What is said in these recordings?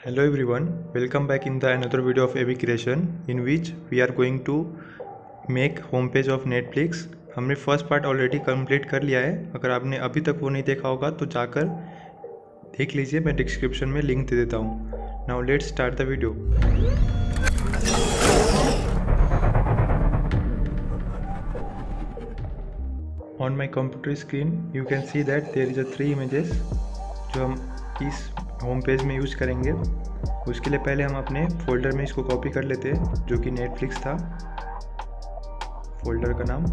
Hello everyone, welcome back in the another video of AV Creation in which we are going to make homepage of Netflix। हमने first part already complete कर लिया है। अगर आपने अभी तक वो नहीं देखा होगा तो जाकर देख लीजिए, मैं डिस्क्रिप्शन में लिंक दे देता हूँ। Now let's start the video. On my computer screen you can see that there is a 3 images जो हम इस होम पेज में यूज़ करेंगे। उसके लिए पहले हम अपने फोल्डर में इसको कॉपी कर लेते हैं जो कि नेटफ्लिक्स था, फोल्डर का नाम।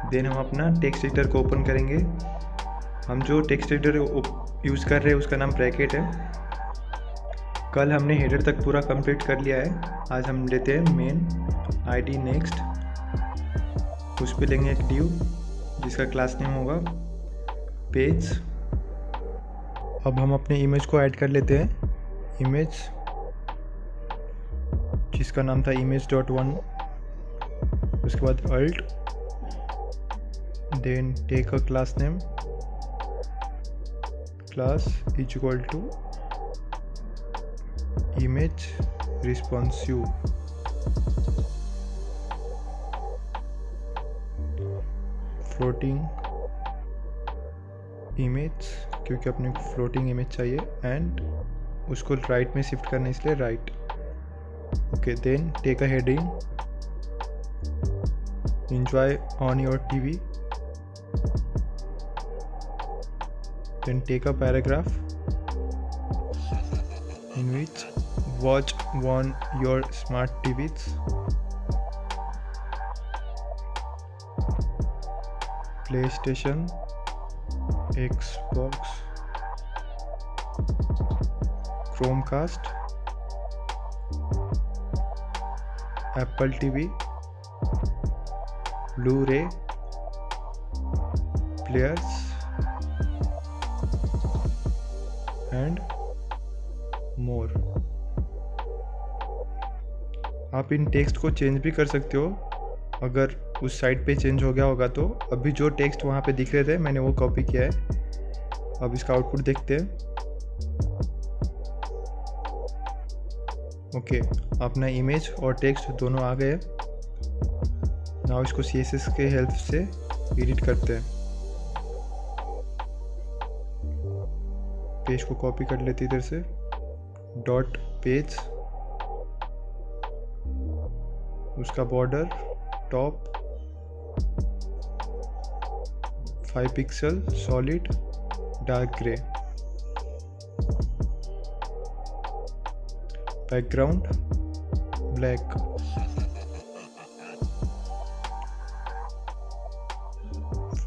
देन हम अपना टेक्स्ट एडिटर को ओपन करेंगे। हम जो टेक्स्ट एडिटर यूज़ कर रहे हैं उसका नाम ब्रैकेट है। कल हमने हेडर तक पूरा कंप्लीट कर लिया है। आज हम लेते हैं मेन आईडी नेक्स्ट, उस पर लेंगे एक डिव जिसका क्लास नेम होगा पेज। अब हम अपने इमेज को ऐड कर लेते हैं। इमेज जिसका नाम था image.1, उसके बाद alt, then take a class name, class is equal to image responsive. Floating image, क्योंकि अपने को फ्लोटिंग इमेज चाहिए, एंड उसको राइट में शिफ्ट करना इसलिए right. Okay, then take a heading enjoy on your TV, then take a paragraph in which watch on your smart TVs, PlayStation, Xbox, Chromecast, Apple TV, Blu-ray players and more। आप इन text को change भी कर सकते हो अगर उस side पे change हो गया होगा तो। अभी जो टेक्स्ट वहाँ पे दिख रहे थे मैंने वो कॉपी किया है। अब इसका आउटपुट देखते हैं। ओके, अपना इमेज और टेक्स्ट दोनों आ गए। नाउ इसको CSS के हेल्प से एडिट करते हैं। पेज को कॉपी कर लेते इधर से, डॉट पेज, उसका border top 5 pixel solid dark grey, background black,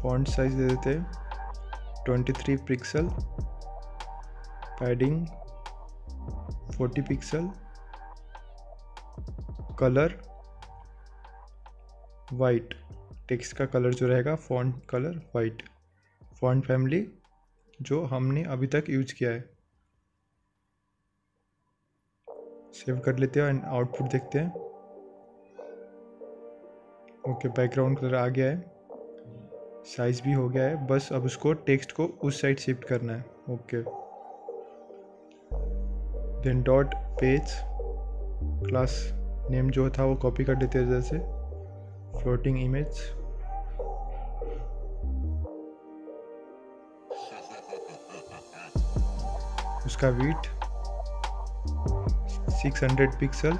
font size दे देते 23 pixel, padding 40 pixel, colour white, text का कलर जो रहेगा font colour white, font family जो हमने अभी तक यूज किया है। सेव कर लेते हैं एंड आउटपुट देखते हैं। ओके, बैकग्राउंड कलर आ गया है, साइज भी हो गया है। बस अब उसको टेक्स्ट को उस साइड शिफ्ट करना है। Okay, then dot page, class name जो था वो कॉपी कर लेते हैं जैसे फ्लोटिंग इमेज, उसका width 600 pixel,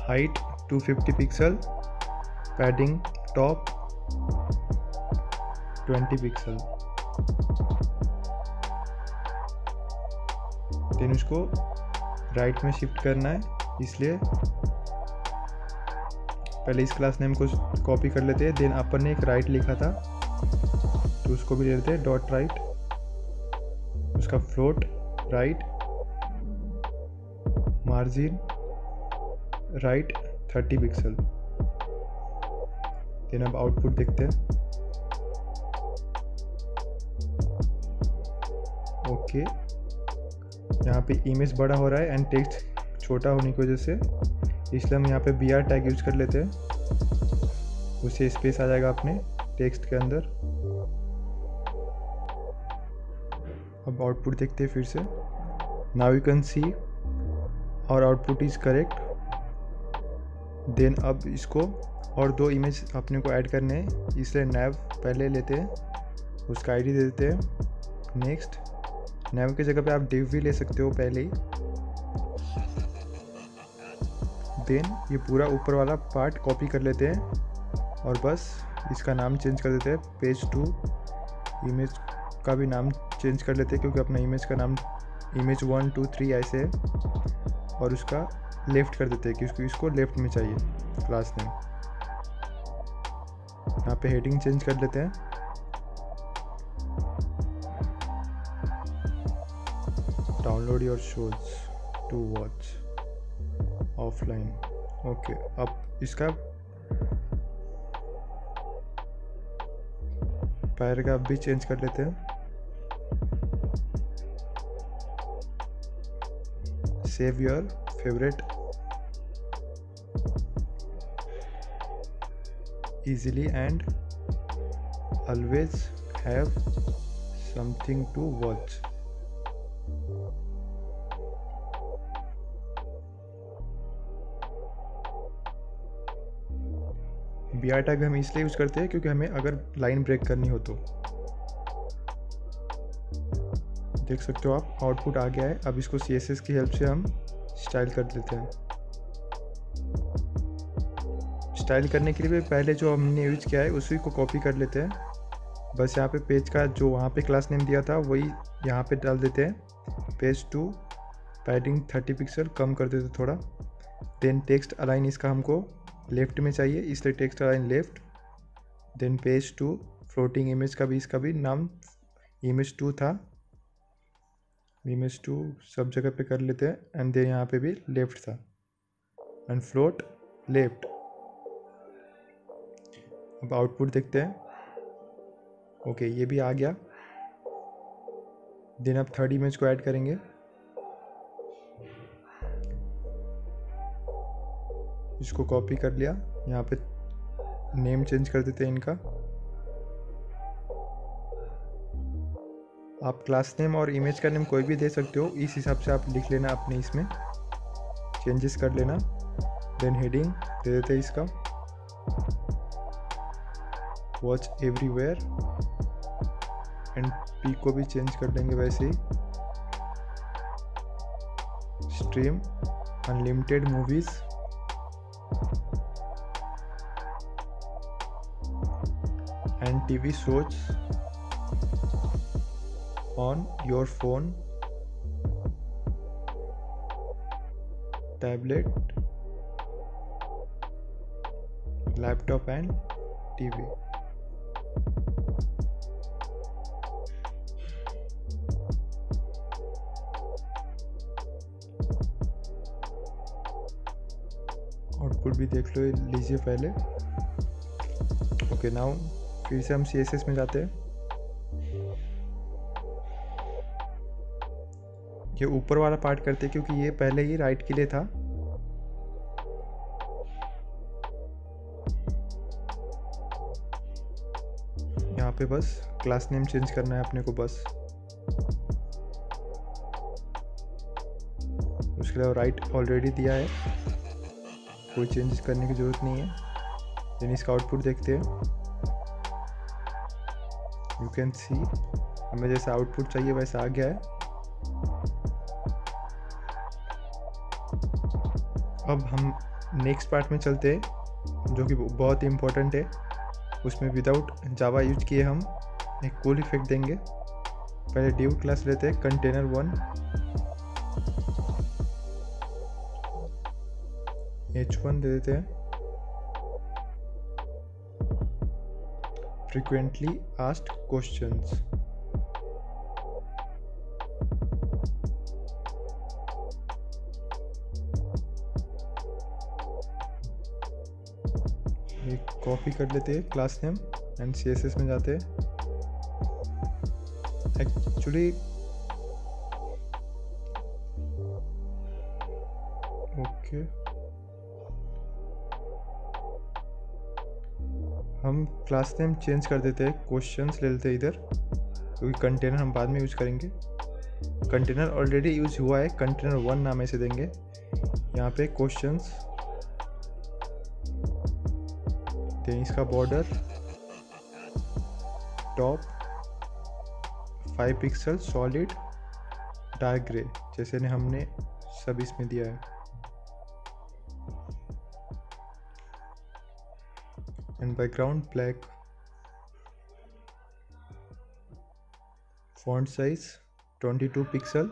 height 250 pixel, padding top 20 pixel. Then उसको राइट में शिफ्ट करना है, इसलिए पहले इस क्लास नेम को कॉपी कर लेते हैं। देन अपन ने एक राइट लिखा था तो उसको भी ले लेते हैं, डॉट राइट, उसका float right, margin right 30 pixel. Then अब आउटपुट देखते हैं। ओके, यहाँ पे इमेज बड़ा हो रहा है एंड टेक्स्ट छोटा होने की वजह से, इसलिए हम यहाँ पे BR टैग यूज कर लेते हैं, उससे स्पेस आ जाएगा अपने टेक्स्ट के अंदर। अब आउटपुट देखते हैं फिर से। नाउ यू कैन सी और आउटपुट इज़ करेक्ट। देन अब इसको और 2 इमेज अपने को ऐड करने हैं, इसलिए नैव पहले लेते हैं, उसका आईडी दे देते हैं। नेक्स्ट, नैव की जगह पे आप डिव भी ले सकते हो पहले ही। देन ये पूरा ऊपर वाला पार्ट कॉपी कर लेते हैं और बस इसका नाम चेंज कर देते हैं। पेज 2 इमेज का भी नाम चेंज कर लेते हैं, क्योंकि अपना इमेज का नाम इमेज 1 2 3 ऐसे है। और उसका लेफ़्ट कर देते हैं, क्योंकि इसको लेफ़्ट में चाहिए क्लास नेम। यहाँ पे हेडिंग चेंज कर लेते हैं। Download your shows to watch offline. Okay, अब इसका पैराग्राफ भी चेंज कर लेते हैं। Save your favourite easily and always have something to watch। BR tag हम इसलिए यूज करते हैं क्योंकि हमें अगर लाइन ब्रेक करनी हो तो। देख सकते हो आप, आउटपुट आ गया है। अब इसको CSS की हेल्प से हम स्टाइल कर लेते हैं। स्टाइल करने के लिए पहले जो हमने यूज किया है उसी को कॉपी कर लेते हैं। बस यहाँ पे पेज का जो वहाँ पे क्लास नेम दिया था वही यहाँ पे डाल देते हैं। पेज 2 पैडिंग 30 पिक्सल कम कर देते थोड़ा। देन टेक्स्ट अलाइन इसका हमको लेफ़्ट में चाहिए, इसलिए text align left. Then page 2 floating image का भी इसका भी नाम इमेज 2 था, इमेज 2 सब जगह पे कर लेते हैं। एंड देन यहाँ पे भी लेफ़्ट था एंड फ्लोट लेफ़्ट। अब आउटपुट देखते हैं। ओके, ये भी आ गया। देन अब थर्ड इमेज को ऐड करेंगे। इसको कॉपी कर लिया, यहाँ पे नेम चेंज कर देते हैं इनका। आप क्लास नेम और इमेज का नेम कोई भी दे सकते हो, इस हिसाब से आप लिख लेना, अपने इसमें चेंजेस कर लेना। देन हेडिंग दे देते हैं इसका वॉच एवरीवेयर एंड पी को भी चेंज कर देंगे वैसे ही। Stream unlimited movies and TV shows on your phone, tablet, laptop and TV. Output भी देख लो लीजिए पहले। ओके, नाउ फिर से हम CSS में जाते हैं। ये ऊपर वाला पार्ट करते हैं क्योंकि ये पहले ही राइट के लिए था। यहाँ पे बस क्लास नेम चेंज करना है अपने को बस। उसके लिए राइट ऑलरेडी दिया है, कोई चेंजेस करने की ज़रूरत नहीं है। देन इसका आउटपुट देखते हैं। यू कैन सी हमें जैसा आउटपुट चाहिए वैसा आ गया है। अब हम नेक्स्ट पार्ट में चलते हैं जो कि बहुत इम्पोर्टेंट है। उसमें विदाउट जावा यूज किए हम एक कूल इफेक्ट देंगे। पहले डिव क्लास लेते हैं कंटेनर 1, H1 दे देते हैं। फ्रीक्वेंटली आस्क्ड क्वेश्चंस, एक कॉपी कर लेते हैं क्लास नेम एंड CSS में जाते हैं। एक्चुअली ओके, हम क्लास नेम चेंज कर देते हैं, क्वेश्चंस ले लेते हैं इधर, क्योंकि कंटेनर हम बाद में यूज करेंगे। कंटेनर ऑलरेडी यूज हुआ है, कंटेनर 1 नाम ऐसे देंगे। यहाँ पे क्वेश्चंस, देन इसका border top 5 pixel solid dark grey, जैसे ने हमने सब इसमें दिया है। And background black, font size 22 pixel,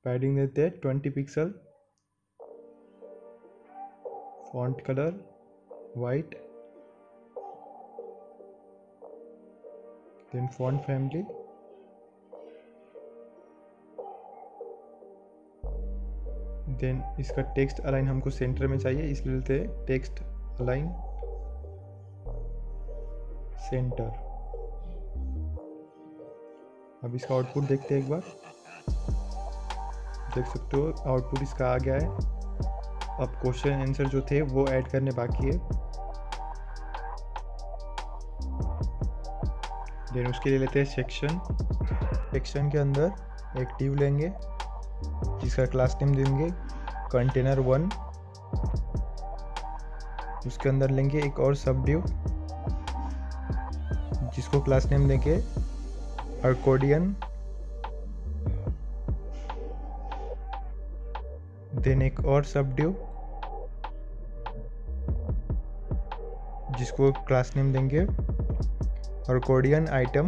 padding देते हैं 20 pixel, font colour white, then font family, then इसका टेक्स्ट अलाइन हमको सेंटर में चाहिए, इसलिए लेते हैं टेक्स्ट अलाइन सेंटर। अब इसका आउटपुट देखते हैं एक बार। देख सकते हो आउटपुट इसका आ गया है। अब क्वेश्चन आंसर जो थे वो ऐड करने बाकी है। देन उसके लिए लेते हैं सेक्शन। सेक्शन के अंदर एक डिव लेंगे जिसका क्लास नेम देंगे कंटेनर 1। उसके अंदर लेंगे एक और सब डिव जिसको क्लास नेम देंगे अकॉर्डियन। देन एक और सब डिव जिसको क्लास नेम देंगे accordion item.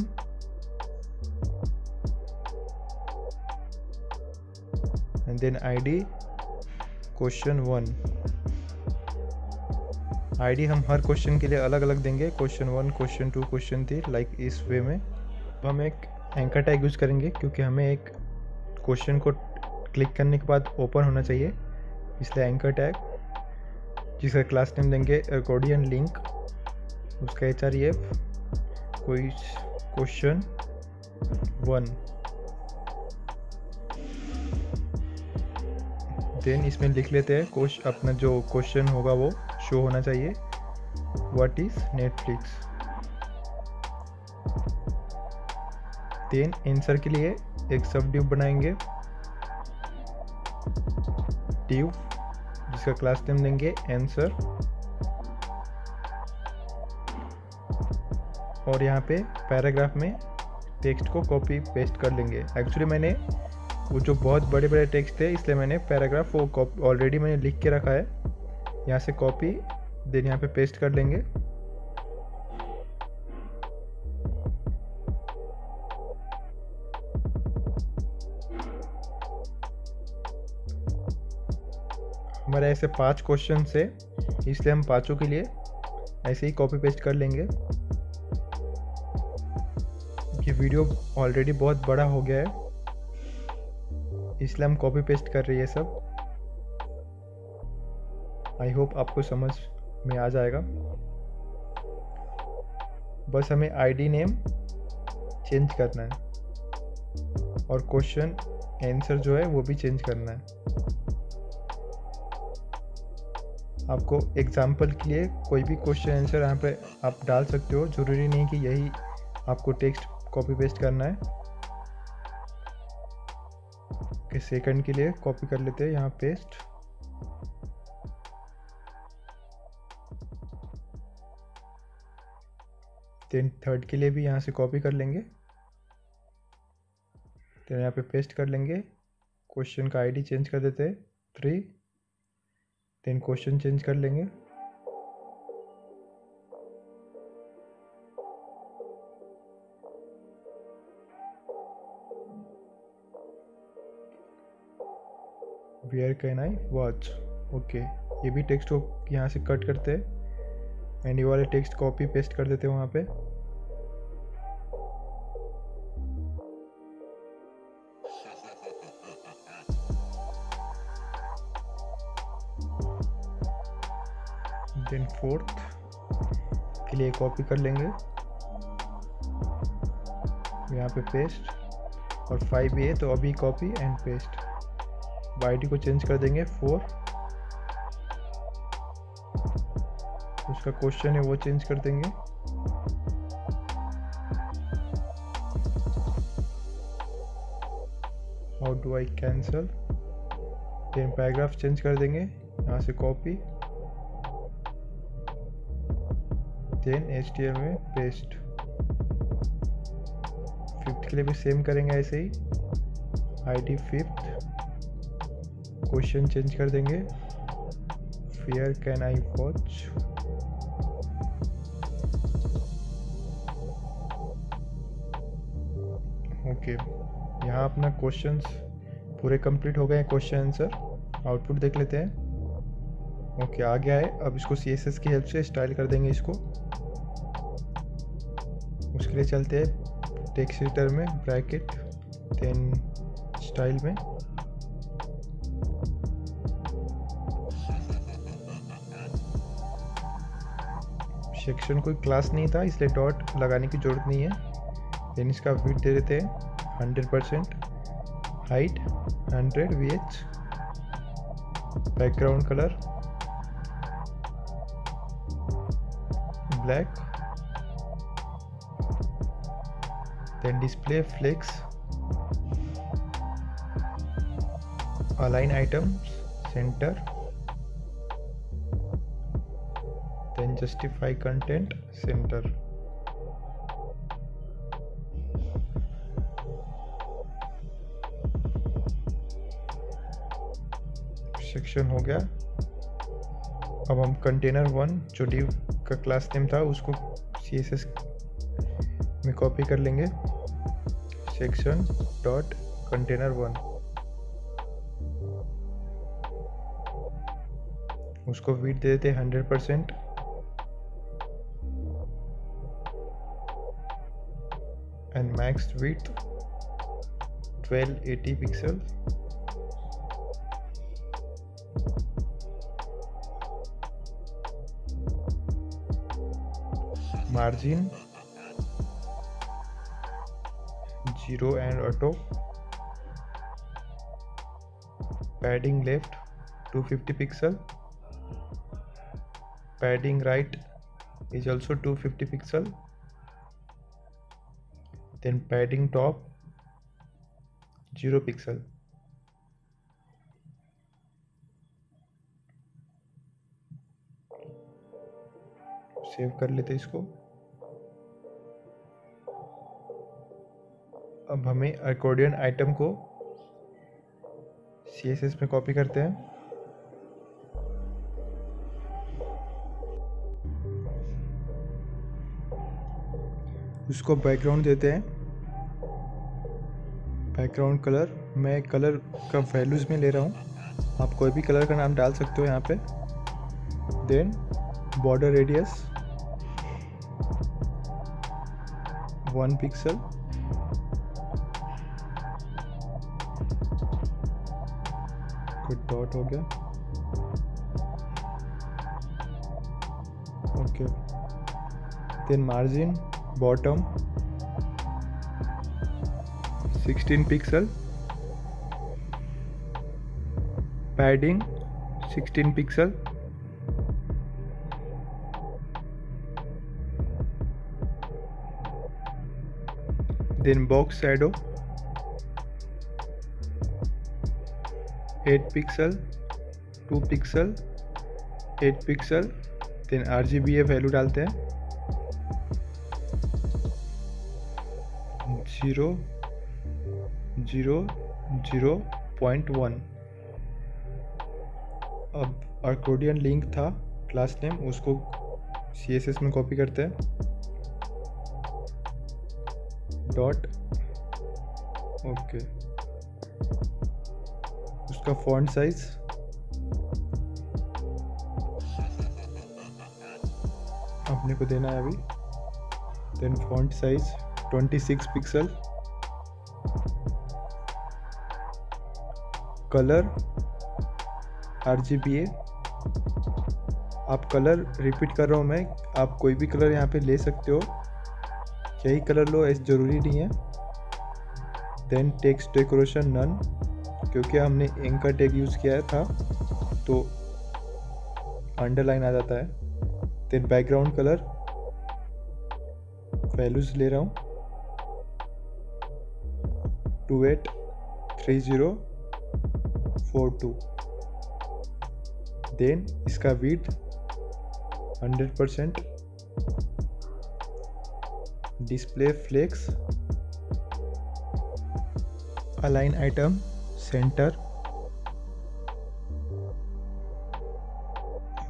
And then ID question 1। ID हम हर क्वेश्चन के लिए अलग अलग देंगे, क्वेश्चन 1, क्वेश्चन 2, क्वेश्चन 3, लाइक इस वे में। हम एक एंकर टैग यूज़ करेंगे क्योंकि हमें एक क्वेश्चन को क्लिक करने के बाद ओपन होना चाहिए, इसलिए एंकर टैग जिसका क्लास नेम देंगे अकॉर्डियन लिंक। उसका href कोई क्वेश्चन 1। देन इसमें लिख लेते हैं अपना जो क्वेश्चन होगा वो शो होना चाहिए, what is Netflix. Then answer के लिए एक सब डिव बनाएंगे, डिव जिसका क्लास नेम देंगे आंसर। और यहाँ पे पैराग्राफ में टेक्स्ट को कॉपी पेस्ट कर लेंगे। एक्चुअली मैंने वो जो बहुत बड़े बड़े टेक्स्ट थे इसलिए मैंने पैराग्राफ वो ऑलरेडी मैंने लिख के रखा है, यहाँ से कॉपी देन यहाँ पे पेस्ट कर लेंगे। हमारे ऐसे 5 क्वेश्चन से, इसलिए हम पांचों के लिए ऐसे ही कॉपी पेस्ट कर लेंगे। ये वीडियो ऑलरेडी बहुत बड़ा हो गया है इसलिए हम कॉपी पेस्ट कर रही है सब। आई होप आपको समझ में आ जाएगा। बस हमें आईडी नेम चेंज करना है और क्वेश्चन आंसर जो है वो भी चेंज करना है। आपको एग्जाम्पल के लिए कोई भी क्वेश्चन आंसर यहाँ पे आप डाल सकते हो, ज़रूरी नहीं कि यही आपको टेक्स्ट कॉपी पेस्ट करना है। कि सेकंड के लिए कॉपी कर लेते हैं यहाँ पेस्ट। देन थर्ड के लिए भी यहाँ से कॉपी कर लेंगे, तो यहाँ पे पेस्ट कर लेंगे। क्वेश्चन का आईडी चेंज कर देते हैं 3। देन क्वेश्चन चेंज कर लेंगे। Where can I watch. Okay, ये भी टेक्स्ट को यहाँ से कट करते हैं एंड ये वाले टेक्स्ट कॉपी पेस्ट कर देते हैं वहाँ पे। देन फोर्थ के लिए कॉपी कर लेंगे यहाँ पे पेस्ट, और 5 है तो अभी कॉपी एंड पेस्ट। आईडी को चेंज कर देंगे 4। उसका क्वेश्चन है वो चेंज कर देंगे। How do I cancel. Then paragraph change कर देंगे, यहाँ से कॉपी, देन HTML में पेस्ट। 5th के लिए भी सेम करेंगे ऐसे ही, ID 5th, क्वेश्चन चेंज कर देंगे, where can I watch. Okay, यहाँ अपना क्वेश्चंस पूरे कंप्लीट हो गए हैं, क्वेश्चन आंसर। आउटपुट देख लेते हैं। ओके, आ गया है। अब इसको CSS की हेल्प से स्टाइल कर देंगे इसको। उसके लिए चलते हैं टेक्स्ट एडिटर में, ब्रैकेट, देन स्टाइल में, सेक्शन कोई क्लास नहीं था इसलिए डॉट लगाने की जरूरत नहीं है। देन इसका विड्थ दे देते हैं 100%, height 100 VH, background colour black, then display flex, align items centre, then justify content centre. Section हो गया। अब हम कंटेनर 1 जो div का क्लास नेम था उसको CSS में कॉपी कर लेंगे, सेक्शन डॉट कंटेनर 1, उसको विड्थ दे देते 100% and max width 1280 pixel. Margin 0 and auto, padding left 250 pixel, padding right is also 250 pixel, then padding top 0 pixel। Save कर लेते इसको। अब हमें अकॉर्डियन आइटम को CSS में कॉपी करते हैं। उसको बैकग्राउंड देते हैं, बैकग्राउंड कलर मैं कलर का वैल्यूज़ में ले रहा हूँ, आप कोई भी कलर का नाम डाल सकते हो यहाँ पे। Then border radius 1 pixel, dot हो गया। Okay, then margin bottom 16 pixel, padding 16 pixel, then box shadow 8 pixel, 2 pixel, 8 pixel, then RGBA value डालते हैं 0.1। अब अकॉर्डियन लिंक था क्लास नेम, उसको CSS में कॉपी करते हैं, डॉट। ओके, उसका फॉन्ट साइज अपने को देना है अभी। Then font size 26 pixel, colour RGBA। आप कलर रिपीट कर रहा हूँ मैं, आप कोई भी कलर यहाँ पे ले सकते हो, यही कलर लो ऐसे ज़रूरी नहीं है। देन टेक्स्ट डेकोरेशन नन, क्योंकि हमने इंक का टैग यूज़ किया था तो अंडरलाइन आ जाता है। देन बैकग्राउंड कलर वैल्यूज़ ले रहा हूँ 28 3042। देन इसका width 100%, display flex, align item centre,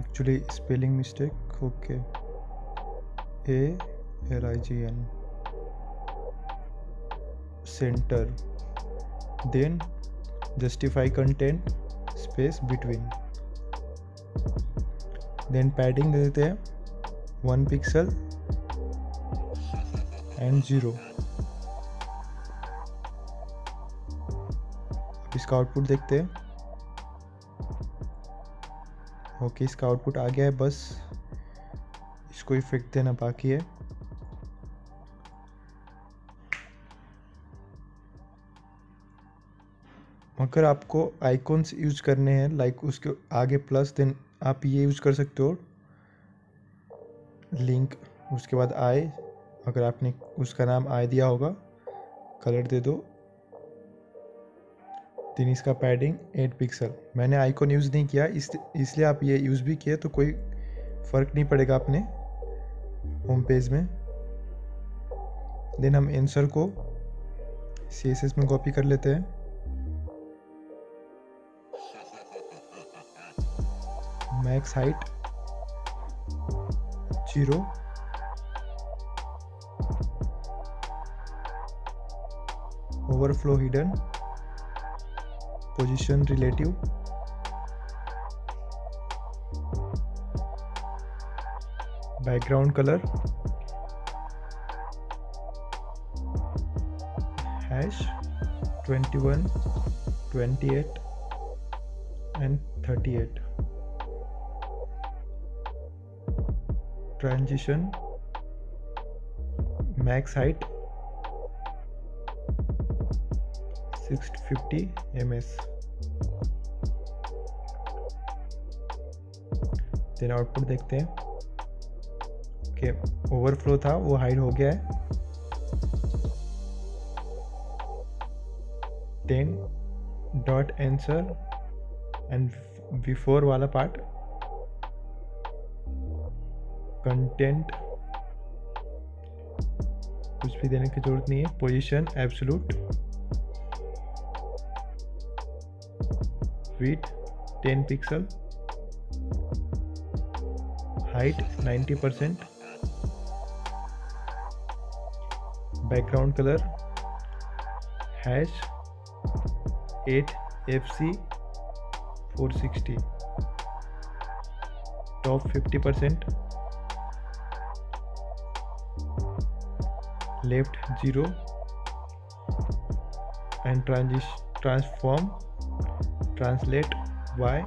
actually spelling mistake, okay, ALIGN, centre, then justify content, space between, then padding दे देते हैं 1 पिक्सल एंड 0। इसका आउटपुट देखते हैं। ओके, इसका आउटपुट आ गया है, बस इसको इफेक्ट देना बाकी है। अगर आपको आइकॉन्स यूज करने हैं लाइक उसके आगे प्लस, देन आप ये यूज कर सकते हो, लिंक, उसके बाद आई, अगर आपने उसका नाम आई दिया होगा, कलर दे दो, देन इसका पैडिंग 8 पिक्सल। मैंने आइकॉन यूज़ नहीं किया, इसलिए आप ये यूज़ भी किए तो कोई फ़र्क नहीं पड़ेगा अपने होम पेज में। देन हम आंसर को CSS में कॉपी कर लेते हैं। Max height 0, overflow hidden, position relative, background colour, hash 21, 28 and 38, transition, max height 650 ms। Then output देखते हैं। ओके, ओवरफ्लो था वो हाइड हो गया है। 10 डॉट आंसर एंड बिफोर वाला पार्ट, कंटेंट कुछ भी देने की जरूरत नहीं है, position absolute, width 10 pixel, height 90%, background colour hash 8FC 460, top 50%, left 0 and transform translate y,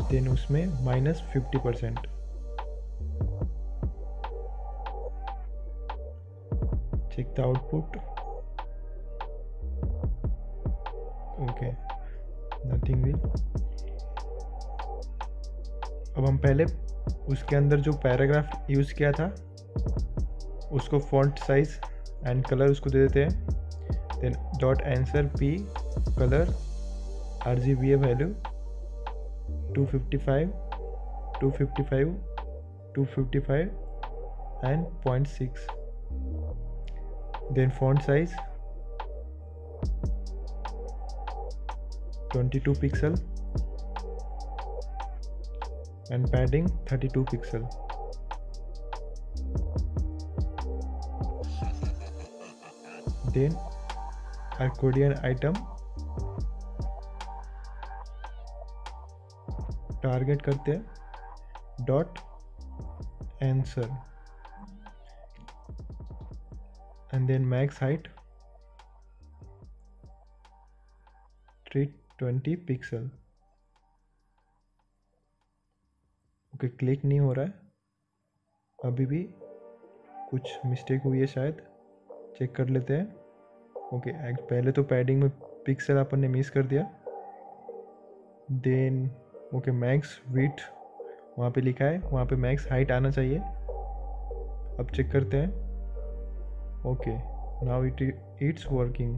then उसमें -50%। Check the output. Okay, nothing will. अब हम पहले उसके अंदर जो पैराग्राफ यूज किया था उसको फॉन्ट साइज एंड कलर उसको दे देते हैं। Then dot answer p colour RGBA value 255, 255, 255 and 0.6। Then font size 22 pixel and padding 32 pixel. Then accordion item target करते हैं dot answer and then max height 320 pixel. Okay, click नहीं हो रहा है, अभी भी कुछ मिस्टेक हुई है शायद, चेक कर लेते हैं। ओके, पहले तो पैडिंग में पिक्सल अपन ने मिस कर दिया। देन ओके, मैक्स विड्थ वहाँ पे लिखा है, वहाँ पे मैक्स हाइट आना चाहिए। अब चेक करते हैं। Okay, now it's working.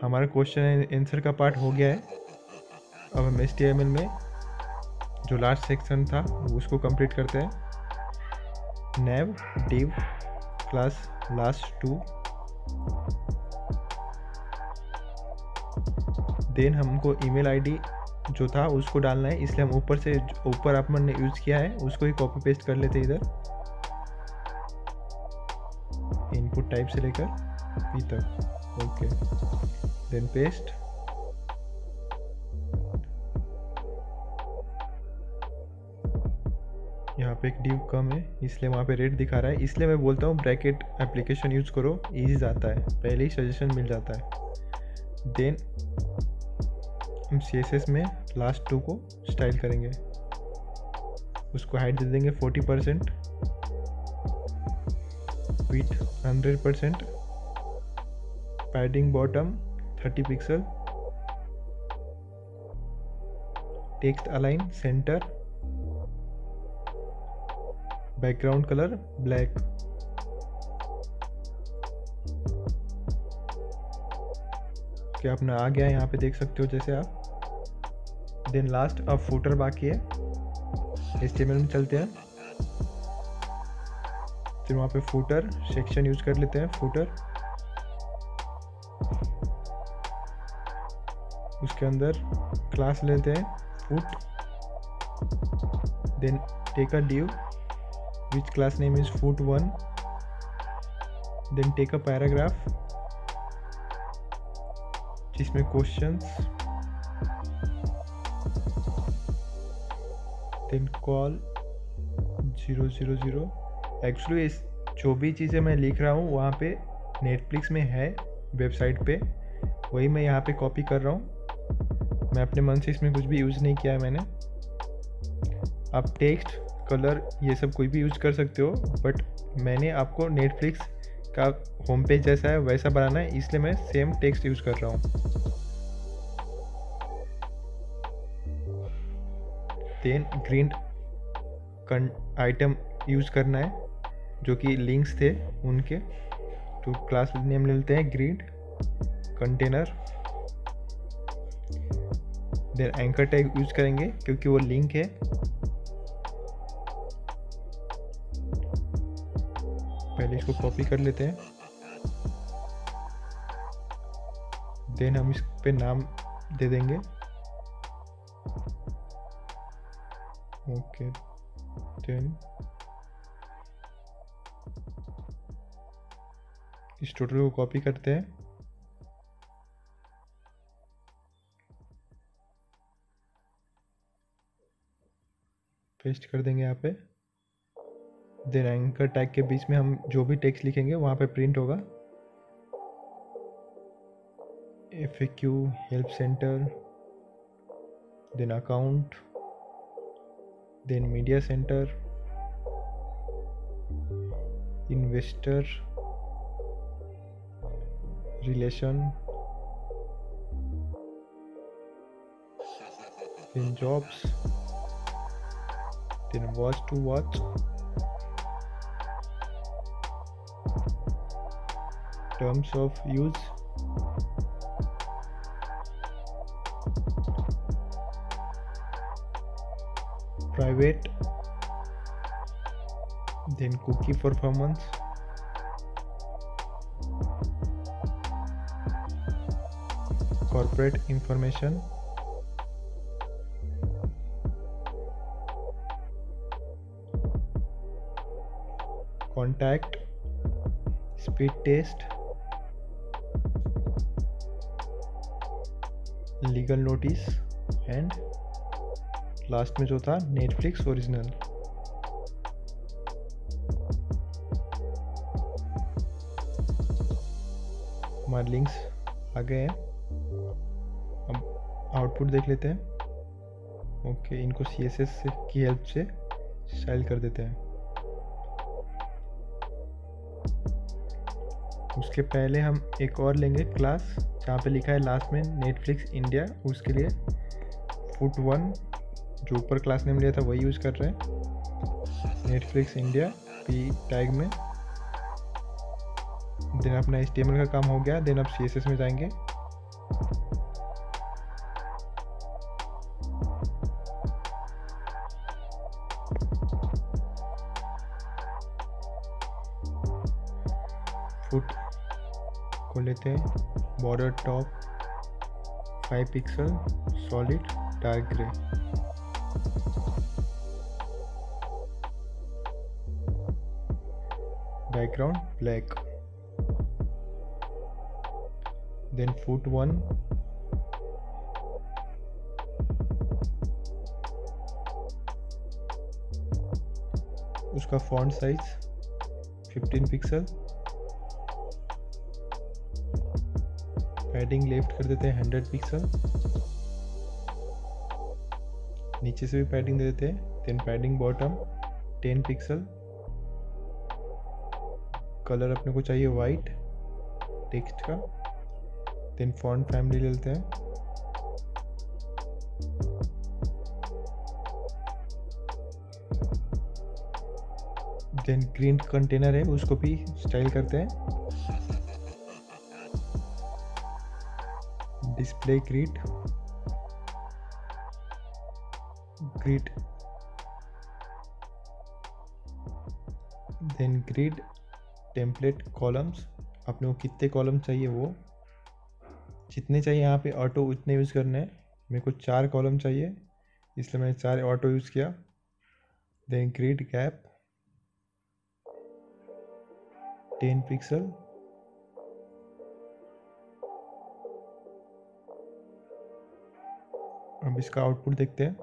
हमारा क्वेश्चन आंसर का पार्ट हो गया है। अब हम HTML में जो लास्ट सेक्शन था उसको कंप्लीट करते हैं। nav div class last 2, then हमको ईमेल आईडी जो था उसको डालना है, इसलिए हम ऊपर से ऊपर अपन ने यूज़ किया है उसको ही कॉपी पेस्ट कर लेते हैं इधर, इनपुट टाइप से लेकर पी तक। Okay, then paste. यहाँ पे एक डिव कम है इसलिए वहाँ पे रेड दिखा रहा है, इसलिए मैं बोलता हूँ ब्रैकेट एप्लीकेशन यूज़ करो, इजी जाता है, पहले ही सजेशन मिल जाता है। देन हम CSS में लास्ट 2 को स्टाइल करेंगे, उसको हाइट दे देंगे 40%, width 100%, padding bottom 30 pixel, text align centre, background colour black. क्या अपना आ गया है, यहाँ पे देख सकते हो जैसे आप। देन लास्ट अब फुटर बाकी है, HTML में चलते हैं, फिर वहाँ पे फुटर सेक्शन यूज कर लेते हैं। फुटर उसके अंदर क्लास लेते हैं foot, then take a div which class name is foot1, then take a paragraph जिसमें questions, then call 000। एक्चुअली इस जो भी चीज़ें मैं लिख रहा हूँ वहाँ पे नेटफ्लिक्स में है वेबसाइट पे, वही मैं यहाँ पे कॉपी कर रहा हूँ, मैं अपने मन से इसमें कुछ भी यूज़ नहीं किया है मैंने। आप टेक्स्ट कलर ये सब कोई भी यूज़ कर सकते हो, बट मैंने आपको नेटफ्लिक्स का होम पेज जैसा है वैसा बनाना है, इसलिए मैं सेम टेक्स्ट यूज़ कर रहा हूँ। देन ग्रीन आइटम यूज़ करना है जो कि लिंक्स थे उनके, तो क्लास नेम ले लेते हैं grid container. Then anchor tag use करेंगे क्योंकि वो लिंक है। पहले इसको कॉपी कर लेते हैं, देन हम इस पे नाम दे देंगे। ओके, देन इस टोटल को कॉपी करते हैं, पेस्ट कर देंगे यहाँ पे। देन एंकर टैग के बीच में हम जो भी टेक्स्ट लिखेंगे वहाँ पे प्रिंट होगा। FAQ, help centre, then account, then media centre, investor relation, then jobs, then watch to watch, terms of use, private, then cookie performance, corporate information, contact, speed test, legal notice and last में जो था Netflix original. हमारे links आ गए हैं, अब output देख लेते हैं। ओके, इनको CSS की हेल्प से स्टाइल कर देते हैं। उसके पहले हम एक और लेंगे क्लास जहाँ पे लिखा है लास्ट में नेटफ्लिक्स इंडिया, उसके लिए foot1 जो ऊपर क्लास नेम लिया था वही यूज़ कर रहे हैं, नेटफ्लिक्स इंडिया पी टैग में। देन अपना HTML का काम हो गया, देन अब CSS में जाएंगे। फुट को लेते हैं, border top 5 pixel solid dark grey, background black, then foot 1 उसका font size 15 pixel, padding left कर देते हैं 100 पिक्सल, नीचे से भी पैडिंग दे देते हैं, then padding bottom 10 pixel, colour अपने को चाहिए वाइट टेक्स्ट का, देन फॉन्ट फैमिली ले लेते हैं, देन ग्रीन कंटेनर है उसको भी स्टाइल करते हैं, display grid then grid template columns, अपने को कितने कॉलम चाहिए वो जितने चाहिए यहाँ पे ऑटो उतने यूज़ करने हैं, मेरे को 4 कॉलम चाहिए इसलिए मैंने 4 ऑटो यूज़ किया, देन ग्रिड गैप 10 पिक्सल, अब इसका आउटपुट देखते हैं,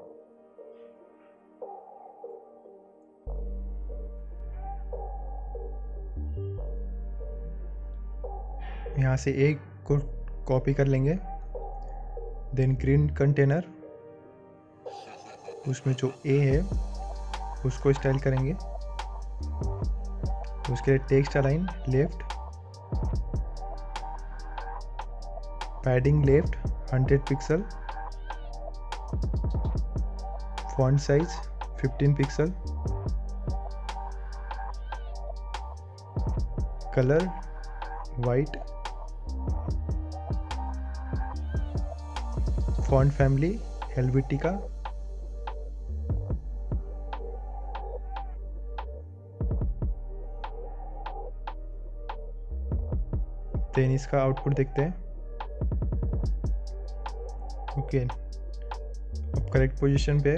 यहाँ से एक को कॉपी कर लेंगे, देन ग्रीन कंटेनर उसमें जो ए है उसको स्टाइल करेंगे, उसके लिए text align left, padding left 100 pixel, font size 15 pixel, colour white, font family Helvetica, then इसका आउटपुट देखते हैं। ओके, अब करेक्ट पोजीशन पे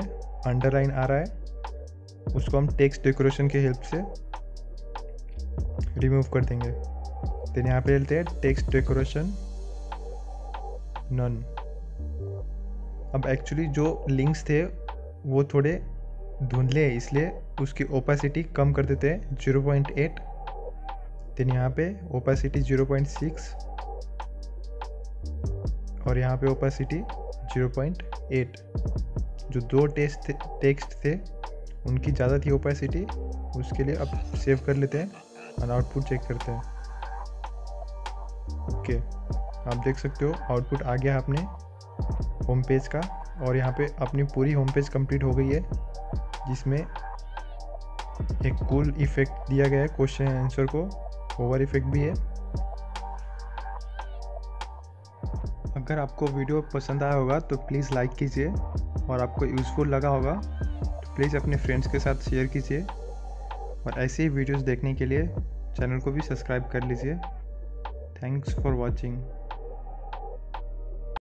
अंडरलाइन आ रहा है, उसको हम टेक्स्ट डेकोरेशन के हेल्प से रिमूव कर देंगे। देन यहाँ पे लेते हैं टेक्स्ट डेकोरेशन नन। अब एक्चुअली जो लिंक्स थे वो थोड़े धुंधले हैं, इसलिए उसकी ओपेसिटी कम कर देते हैं 0.8। देन यहाँ पे ओपेसिटी 0.6 और यहाँ पे ओपेसिटी 0.8। जो दो टेक्स्ट थे उनकी ज़्यादा थी ओपेसिटी, उसके लिए अब सेव कर लेते हैं और आउटपुट चेक करते हैं। ओके, आप देख सकते हो आउटपुट आ गया अपने होम पेज का, और यहाँ पे अपनी पूरी होम पेज कंप्लीट हो गई है, जिसमें एक कूल इफेक्ट दिया गया है क्वेश्चन आंसर को, ओवर इफेक्ट भी है। अगर आपको वीडियो पसंद आया होगा तो प्लीज़ लाइक कीजिए, और आपको यूज़फुल लगा होगा तो प्लीज़ अपने फ्रेंड्स के साथ शेयर कीजिए, और ऐसे ही वीडियोस देखने के लिए चैनल को भी सब्सक्राइब कर लीजिए। Thanks for watching.